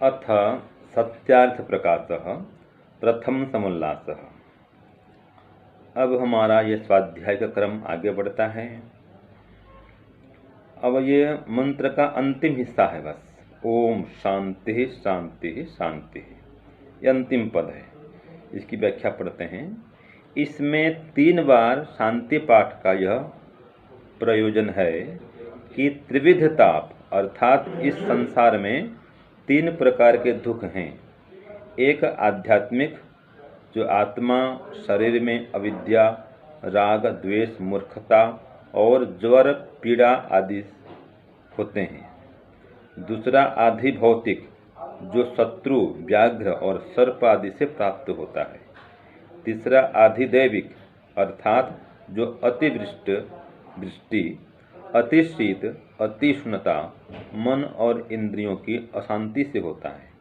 अथ सत्यार्थ प्रकाशः प्रथम समुल्लासः। अब हमारा ये स्वाध्याय का क्रम आगे बढ़ता है। अब ये मंत्र का अंतिम हिस्सा है बस। ओम शांति शांति शांति, ये अंतिम पद है। इसकी व्याख्या पढ़ते हैं। इसमें 3 बार शांति पाठ का यह प्रयोजन है कि त्रिविध ताप अर्थात इस संसार में 3 प्रकार के दुख हैं। एक आध्यात्मिक, जो आत्मा शरीर में अविद्या, राग, द्वेष, मूर्खता और ज्वर, पीड़ा आदि होते हैं। दूसरा आधि भौतिक, जो शत्रु, व्याघ्र और सर्प आदि से प्राप्त होता है। तीसरा आधिदैविक अर्थात जो वृष्टि, अतिशीत, अतिष्णुता, मन और इंद्रियों की अशांति से होता है।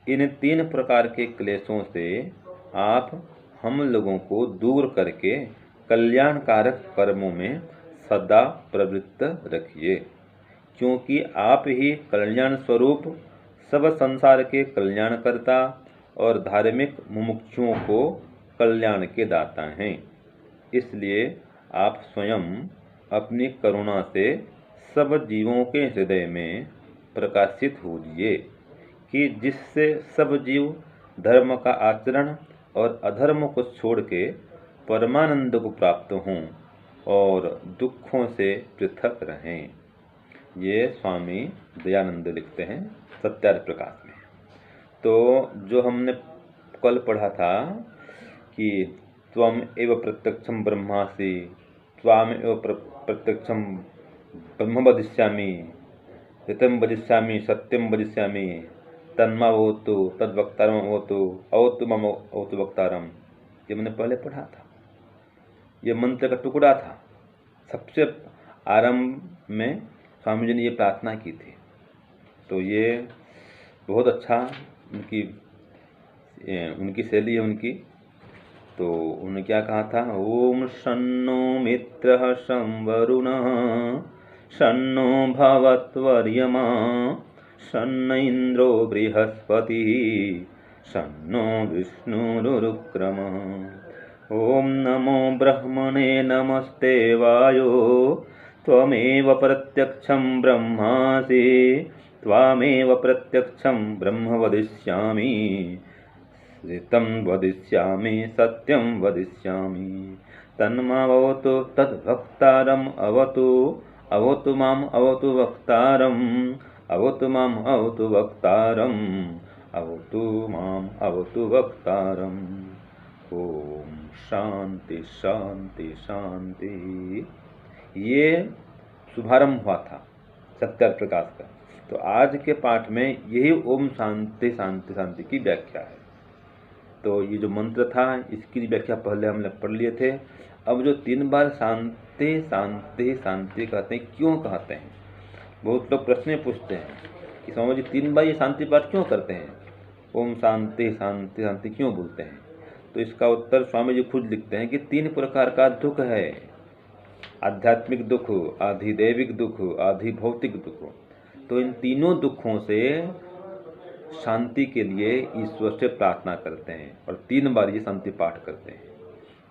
इन 3 प्रकार के क्लेशों से आप हम लोगों को दूर करके कल्याणकारक कर्मों में सदा प्रवृत्त रखिए, क्योंकि आप ही कल्याण स्वरूप सब संसार के कल्याणकर्ता और धार्मिक मुमुक्षुओं को कल्याण के दाता हैं। इसलिए आप स्वयं अपनी करुणा से सब जीवों के हृदय में प्रकाशित होइए कि जिससे सब जीव धर्म का आचरण और अधर्म को छोड़ के परमानंद को प्राप्त हों और दुखों से पृथक रहें। ये स्वामी दयानंद लिखते हैं सत्यार्थ प्रकाश में। तो जो हमने कल पढ़ा था कि त्वम एव प्रत्यक्षम ब्रह्मासि, त्वाम एव प्रत्यक्षम ब्रह्म वदिष्यामि, हितम वदिष्यामि, सत्यम वदिष्यामि, तन्मावतु तद्वक्तारम अवतु, अवतु मम अवतु वक्तारम। ये मैंने पहले पढ़ा था। ये मंत्र का टुकड़ा था। सबसे आरंभ में स्वामी जी ने ये प्रार्थना की थी। तो ये बहुत अच्छा उनकी शैली है उनकी। तो उन्होंने क्या कहा था? ओम शन्नो मित्रः शं वरुणः, शन्नो भवत्वर्यमा, शन्न इन्द्रो बृहस्पतिः, शन्नो विष्णुरुक्रमः। ओम नमो ब्रह्मणे नमस्ते वायो, त्वमेव प्रत्यक्षं ब्रह्मासि, त्वामेव प्रत्यक्षं ब्रह्म वदिष्यामि, ऋतं वदिष्यामि, सत्यं वदिष्यामि, तन्मावतु तद्भक्तारम् अवतु, अवतु माम् अवतु वक्तारम्, अवतु माम् अवतु वक्तारम्, अवतु माम् अवतु वक्तारम्। ओम शांति शांति शांति। ये शुभारंभ हुआ था सत्यार्थ प्रकाश का। तो आज के पाठ में यही ओम शांति शांति शांति की व्याख्या है। तो ये जो मंत्र था इसकी व्याख्या पहले हमने पढ़ लिए थे। अब जो 3 बार शांति शांति शांति कहते हैं, क्यों कहते हैं? बहुत लोग प्रश्न पूछते हैं कि स्वामी जी 3 बार ये शांति पाठ क्यों करते हैं, ओम शांति शांति शांति क्यों बोलते हैं? तो इसका उत्तर स्वामी जी खुद लिखते हैं कि 3 प्रकार का दुख है। आध्यात्मिक दुख, आधिदैविक दुख, आधि भौतिक दुख। तो इन तीनों दुखों से शांति के लिए ईश्वर से प्रार्थना करते हैं और 3 बार ये शांति पाठ करते हैं।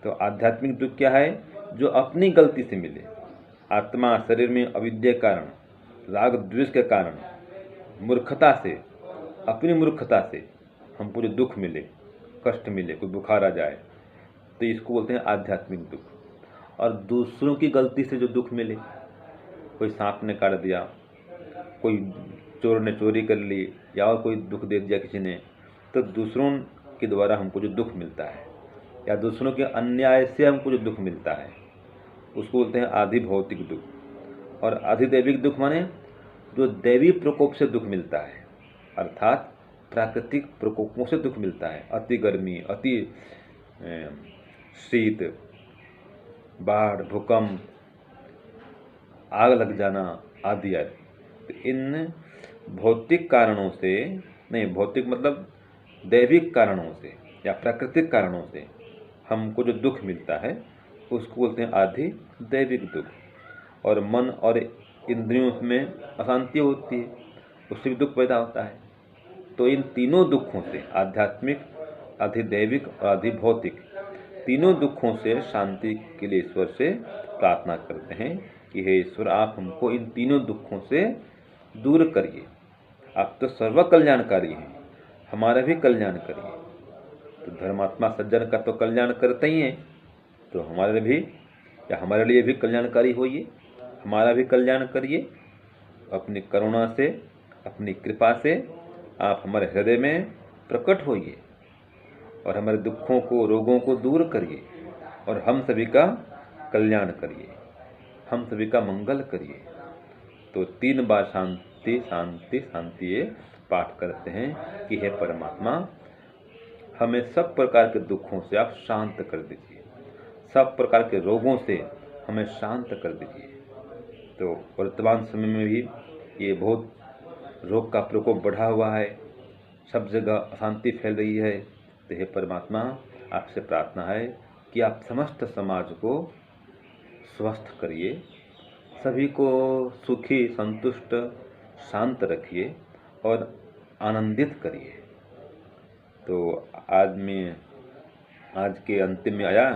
तो आध्यात्मिक दुख क्या है? जो अपनी गलती से मिले। आत्मा शरीर में अविद्या के कारण, राग द्वेष के कारण, मूर्खता से, अपनी मूर्खता से हमको जो दुख मिले, कष्ट मिले, कोई बुखार आ जाए, तो इसको बोलते हैं आध्यात्मिक दुख। और दूसरों की गलती से जो दुख मिले, कोई सांप ने काट दिया, कोई चोर ने चोरी कर ली, या और कोई दुख दे दिया किसी ने, तो दूसरों के द्वारा हमको जो दुख मिलता है या दूसरों के अन्याय से हमको जो दुख मिलता है, उसको बोलते हैं आधि भौतिक दुख। और आधिदैविक दुख माने जो दैवी प्रकोप से दुख मिलता है, अर्थात प्राकृतिक प्रकोपों से दुख मिलता है। अति गर्मी, अति शीत, बाढ़, भूकंप, आग लग जाना आदि आदि। तो इन भौतिक कारणों से नहीं, भौतिक मतलब दैविक कारणों से या प्राकृतिक कारणों से हमको जो दुख मिलता है उसको बोलते हैं आधि दैविक दुख। और मन और इंद्रियों में अशांति होती है, उससे भी दुख पैदा होता है। तो इन तीनों दुखों से, आध्यात्मिक, अधिदैविक और अधिभौतिक, तीनों दुखों से शांति के लिए ईश्वर से प्रार्थना करते हैं कि हे ईश्वर, आप हमको इन तीनों दुखों से दूर करिए। आप तो सर्व कल्याणकारी हैं, हमारा भी कल्याण करिए। तो धर्मात्मा सज्जन का तो कल्याण करते ही हैं, तो हमारे भी, या हमारे लिए भी कल्याणकारी होइए, हमारा भी कल्याण करिए। अपनी करुणा से, अपनी कृपा से आप हमारे हृदय में प्रकट होइए और हमारे दुखों को, रोगों को दूर करिए और हम सभी का कल्याण करिए, हम सभी का मंगल करिए। तो 3 बार शांति शांति शांति ये पाठ करते हैं कि हे परमात्मा, हमें सब प्रकार के दुखों से आप शांत कर दीजिए, सब प्रकार के रोगों से हमें शांत कर दीजिए। तो वर्तमान समय में भी ये बहुत रोग का प्रकोप बढ़ा हुआ है, सब जगह अशांति फैल रही है। तो हे परमात्मा, आपसे प्रार्थना है कि आप समस्त समाज को स्वस्थ करिए, सभी को सुखी, संतुष्ट, शांत रखिए और आनंदित करिए। तो आज के अंतिम में आया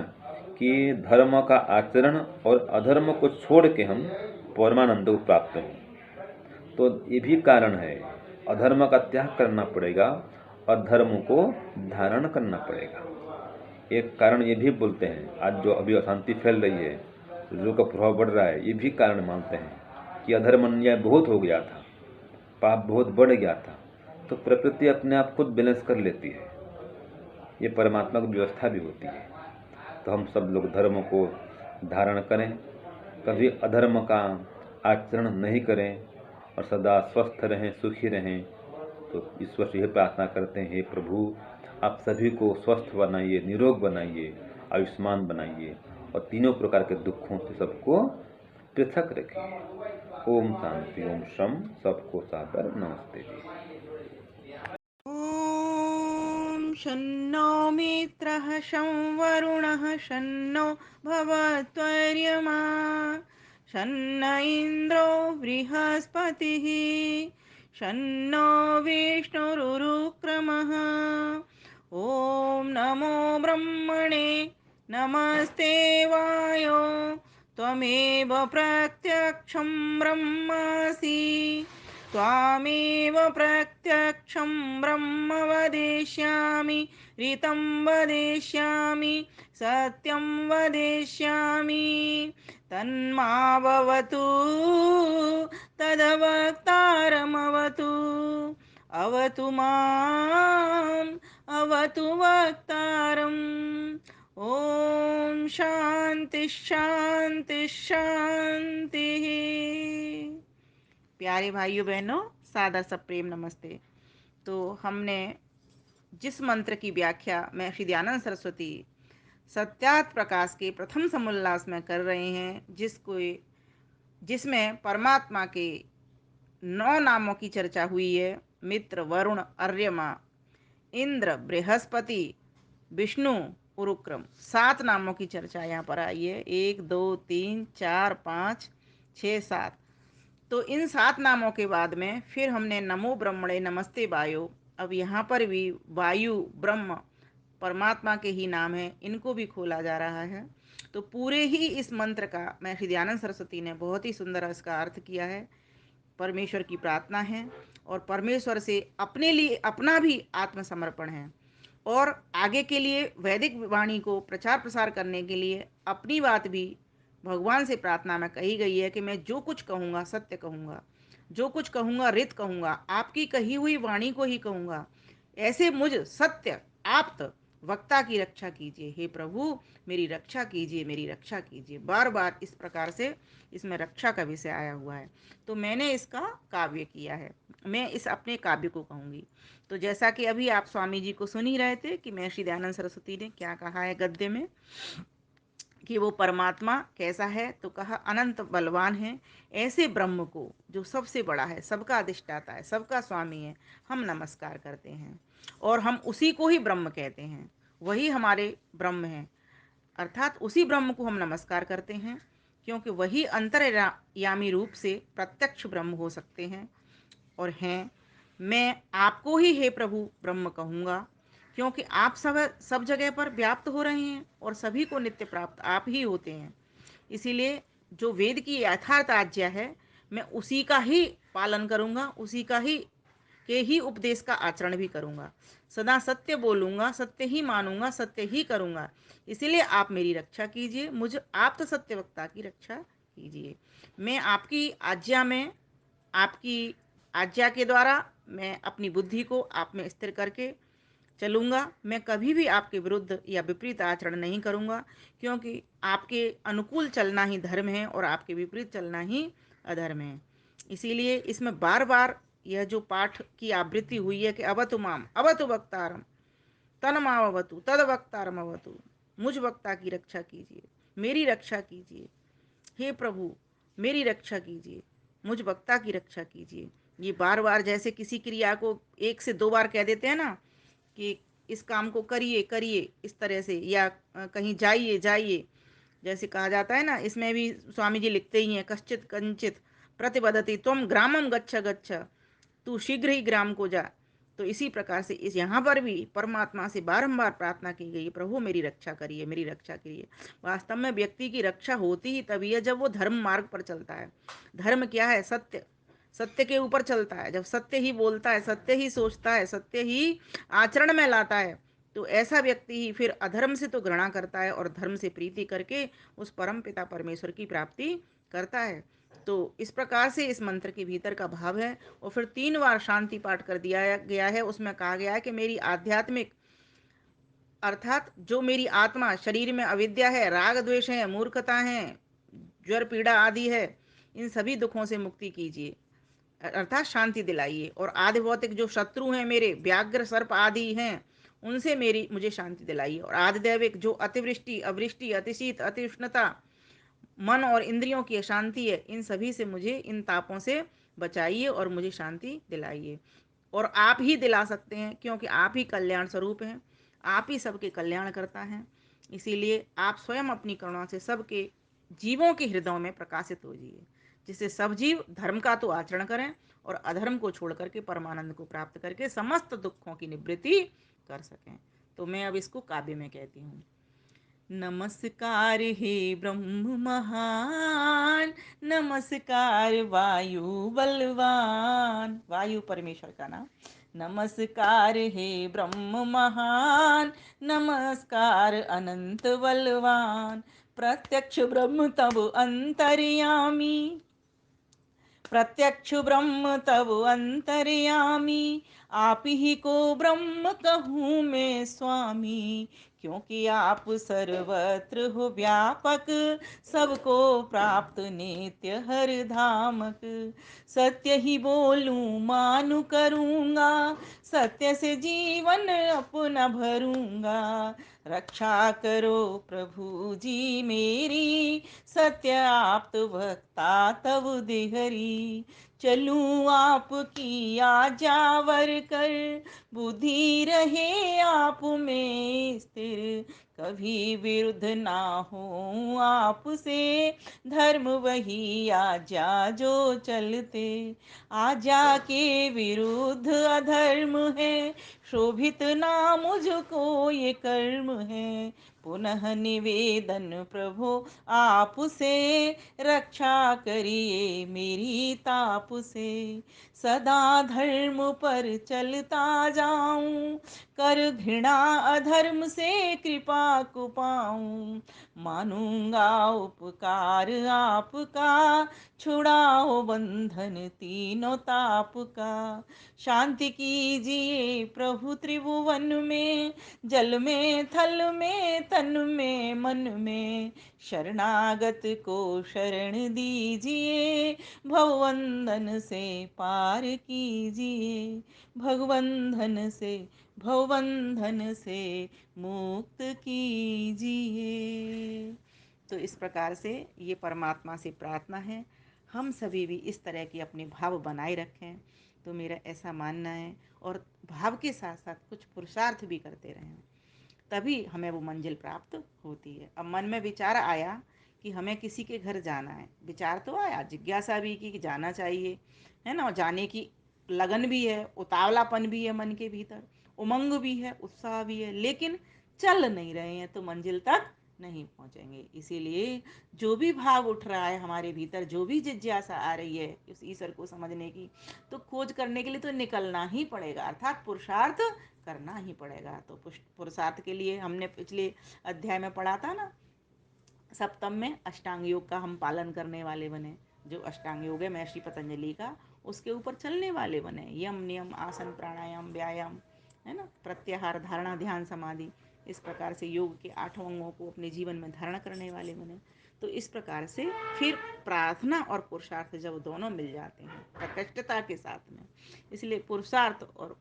कि धर्म का आचरण और अधर्म को छोड़ के हम परमानंद को प्राप्त हों। तो ये भी कारण है, अधर्म का त्याग करना पड़ेगा और धर्म को धारण करना पड़ेगा। एक कारण ये भी बोलते हैं, आज जो अभी अशांति फैल रही है, रोग का प्रभाव बढ़ रहा है, ये भी कारण मानते हैं कि अधर्म अन्याय बहुत हो गया था, पाप बहुत बढ़ गया था। तो प्रकृति अपने आप खुद बैलेंस कर लेती है, ये परमात्मा की व्यवस्था भी होती है। तो हम सब लोग धर्म को धारण करें, कभी अधर्म का आचरण नहीं करें और सदा स्वस्थ रहें, सुखी रहें। तो ईश्वर से यह प्रार्थना करते हैं, हे प्रभु, आप सभी को स्वस्थ बनाइए, निरोग बनाइए, आयुष्मान बनाइए और तीनों प्रकार के दुखों से सबको पृथक रखिए। ओम शांति, ओम शम। सबको सादर नमस्ते जी। ॐ शन्नो मित्रः शं वरुणः शन्नो भवत्वर्यमा शन्न इन्द्रो बृहस्पतिः शन्नो विष्णुरुक्रमः ॐ नमो ब्रह्मणे नमस्ते वायो त्वमेव प्रत्यक्षं ब्रह्मासि त्वामेव प्रत्यक्षं ब्रह्म वदिष्यामि ऋतं वदिष्यामि सत्यं वदिष्यामि तन्मावतु तदवक्तारमवतु अवतु माम् अवतु वक्तारम् ॐ शांति शांति शांति। प्यारे भाइयों बहनों, सादर सा प्रेम नमस्ते। तो हमने जिस मंत्र की व्याख्या महर्षि दयानंद सरस्वती सत्यार्थ प्रकाश के प्रथम समुल्लास में कर रहे हैं, जिसमें परमात्मा के 9 नामों की चर्चा हुई है, मित्र, वरुण, अर्यमा, इंद्र, बृहस्पति, विष्णु, उरुक्रम, 7 नामों की चर्चा यहाँ पर आई है। 1 2 3 4 5 6 7। तो इन 7 नामों के बाद में फिर हमने नमो ब्रह्मणे नमस्ते वायो, अब यहाँ पर भी वायु, ब्रह्म परमात्मा के ही नाम है, इनको भी खोला जा रहा है। तो पूरे ही इस मंत्र का महर्षि दयानंद सरस्वती ने बहुत ही सुंदर इसका अर्थ किया है। परमेश्वर की प्रार्थना है और परमेश्वर से अपने लिए अपना भी आत्मसमर्पण है और आगे के लिए वैदिक वाणी को प्रचार प्रसार करने के लिए अपनी बात भी भगवान से प्रार्थना में कही गई है कि मैं जो कुछ कहूँगा सत्य कहूँगा, जो कुछ कहूँगा रित कहूँगा, आपकी कही हुई वाणी को ही कहूँगा। ऐसे मुझ सत्य आप्त वक्ता की रक्षा कीजिए, हे प्रभु मेरी रक्षा कीजिए, मेरी रक्षा कीजिए। बार बार इस प्रकार से इसमें रक्षा का विषय आया हुआ है। तो मैंने इसका काव्य किया है, मैं इस अपने काव्य को कहूँगी। तो जैसा कि अभी आप स्वामी जी को सुन ही रहे थे कि महर्षि दयानंद सरस्वती ने क्या कहा है गद्य में कि वो परमात्मा कैसा है, तो कहा अनंत बलवान है। ऐसे ब्रह्म को जो सबसे बड़ा है, सबका अधिष्ठाता है, सबका स्वामी है, हम नमस्कार करते हैं और हम उसी को ही ब्रह्म कहते हैं, वही हमारे ब्रह्म हैं। अर्थात उसी ब्रह्म को हम नमस्कार करते हैं क्योंकि वही अंतर्यामी रूप से प्रत्यक्ष ब्रह्म हो सकते हैं और हैं। मैं आपको ही हे प्रभु ब्रह्म कहूँगा, क्योंकि आप सब सब जगह पर व्याप्त हो रहे हैं और सभी को नित्य प्राप्त आप ही होते हैं। इसीलिए जो वेद की यथार्थ आज्ञा है, मैं उसी का ही पालन करूँगा, उसी का ही के ही उपदेश का आचरण भी करूँगा। सदा सत्य बोलूँगा, सत्य ही मानूँगा, सत्य ही करूँगा। इसीलिए आप मेरी रक्षा कीजिए, मुझ आप तो सत्यवक्ता की रक्षा कीजिए। मैं आपकी आज्ञा में, आपकी आज्ञा के द्वारा मैं अपनी बुद्धि को आप में स्थिर करके चलूँगा। मैं कभी भी आपके विरुद्ध या विपरीत आचरण नहीं करूँगा, क्योंकि आपके अनुकूल चलना ही धर्म है और आपके विपरीत चलना ही अधर्म है। इसीलिए इसमें बार बार यह जो पाठ की आवृत्ति हुई है कि अवतु माम अवतु वक्तारम तन्मावतु तद वक्तारम अवतु, मुझ वक्ता की रक्षा कीजिए, मेरी रक्षा कीजिए, हे प्रभु मेरी रक्षा कीजिए, मुझ वक्ता की रक्षा कीजिए। ये बार बार जैसे किसी क्रिया को एक से दो बार कह देते हैं ना, कि इस काम को करिए करिए इस तरह से, या कहीं जाइए जाइए, जैसे कहा जाता है ना, इसमें भी स्वामी जी लिखते ही हैं, कश्चित कंचित प्रतिबद्धति त्वम ग्रामम गच्छ गच्छ, तू शीघ्र ही ग्राम को जा। तो इसी प्रकार से इस यहाँ पर भी परमात्मा से बारंबार प्रार्थना की गई, प्रभु मेरी रक्षा करिए, मेरी रक्षा करिए। वास्तव में व्यक्ति की रक्षा होती ही तभी है जब वो धर्म मार्ग पर चलता है। धर्म क्या है? सत्य। सत्य के ऊपर चलता है, जब सत्य ही बोलता है, सत्य ही सोचता है, सत्य ही आचरण में लाता है, तो ऐसा व्यक्ति ही फिर अधर्म से तो घृणा करता है और धर्म से प्रीति करके उस परम पिता परमेश्वर की प्राप्ति करता है। तो इस प्रकार से इस मंत्र के भीतर का भाव है। और फिर 3 बार शांति पाठ कर दिया गया है। उसमें कहा गया है कि मेरी आध्यात्मिक, अर्थात जो मेरी आत्मा, शरीर में अविद्या है, राग द्वेष है, मूर्खता है, ज्वर पीड़ा आदि है, इन सभी दुखों से मुक्ति कीजिए, अर्थात शांति दिलाइए। और आदि भौतिक जो शत्रु हैं मेरे, व्याघ्र सर्प आदि हैं, उनसे मेरी मुझे शांति दिलाइए। और आदि दैविक जो अतिवृष्टि, अवृष्टि, अतिशीत, अतिउष्णता, मन और इंद्रियों की अशांति है, इन सभी से मुझे, इन तापों से बचाइए और मुझे शांति दिलाइए। और आप ही दिला सकते हैं, क्योंकि आप ही कल्याण स्वरूप हैं, आप ही सबके कल्याण करता है। इसीलिए आप स्वयं अपनी करुणा से सबके जीवों के हृदयों में प्रकाशित होजिए, जिससे सब जीव धर्म का तो आचरण करें और अधर्म को छोड़ करके परमानंद को प्राप्त करके समस्त दुखों की निवृत्ति कर सकें। तो मैं अब इसको काव्य में कहती हूँ। नमस्कार हे ब्रह्म महान, नमस्कार वायु बलवान, वायु परमेश्वर का नाम। नमस्कार हे ब्रह्म महान, नमस्कार अनंत बलवान, प्रत्यक्ष ब्रह्म तब अंतर्यामी, प्रत्यक्ष ब्रह्म तब अंतर्यामी, आप ही को ब्रह्म कहूँ मैं स्वामी, क्योंकि आप सर्वत्र हो व्यापक, सबको प्राप्त नित्य हर धामक। सत्य ही बोलूं मानु करूँगा, सत्य से जीवन अपना भरूँगा, रक्षा करो प्रभु जी मेरी, सत्य आप्त भक्ता तब देहरी। चलूं आपकी आज्ञावर कर, बुद्धि रहे आप में स्थिर, कभी विरुद्ध ना हो आपसे, धर्म वही आज्ञा जो चलते। आज्ञा के विरुद्ध अधर्म है, शोभित ना मुझको ये कर्म है, पुनः निवेदन प्रभु आपसे, रक्षा करिए मेरी ताप से। सदा धर्म पर चलता जाऊं, कर घृणा अधर्म से कृपा को पाऊं, मानूंगा उपकार आपका, छुड़ाओ बंधन तीनों ताप का। शांति कीजिए प्रभु त्रिभुवन में, जल में थल में तन में मन में, शरणागत को शरण दीजिए, भवबंधन से पार कीजिए, भगबंधन से भवबंधन से मुक्त कीजिए। तो इस प्रकार से ये परमात्मा से प्रार्थना है, हम सभी भी इस तरह के अपने भाव बनाए रखें, तो मेरा ऐसा मानना है। और भाव के साथ साथ कुछ पुरुषार्थ भी करते रहें, तभी हमें वो मंजिल प्राप्त होती है। अब मन में विचार आया कि हमें किसी के घर जाना है, विचार तो आया, जिज्ञासा भी की कि जाना चाहिए, है ना, और जाने की लगन भी है, उतावलापन भी है मन के भीतर, उमंग भी है, उत्साह भी है, लेकिन चल नहीं रहे हैं तो मंजिल तक नहीं पहुंचेंगे। इसीलिए जो भी भाव उठ रहा है हमारे भीतर, जो भी जिज्ञासा आ रही है उस ईश्वर को समझने की, तो खोज करने के लिए तो निकलना ही पड़ेगा, अर्थात पुरुषार्थ करना ही पड़ेगा। तो पुरुषार्थ के लिए हमने पिछले अध्याय में पढ़ा था ना, सप्तम में अष्टांग योग का हम पालन करने वाले बने। जो अष्टांग योग है महर्षि पतंजलि का, उसके ऊपर चलने वाले बने। यम नियम आसन प्राणायाम व्यायाम, है ना, प्रत्याहार धारणा ध्यान समाधि, इस प्रकार से योग के 8 अंगों को अपने जीवन में धारण करने वाले बने। तो इस प्रकार से फिर प्रार्थना और पुरुषार्थ जब दोनों मिल जाते हैं प्रकृष्टता के साथ में, इसलिए पुरुषार्थ और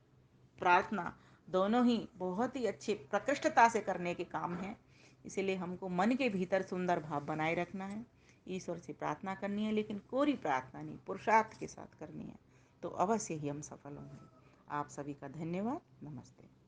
प्रार्थना दोनों ही बहुत ही अच्छे प्रकृष्टता से करने के काम हैं। इसीलिए हमको मन के भीतर सुंदर भाव बनाए रखना है, ईश्वर से प्रार्थना करनी है, लेकिन कोरी प्रार्थना नहीं, पुरुषार्थ के साथ करनी है, तो अवश्य ही हम सफल होंगे। आप सभी का धन्यवाद। नमस्ते।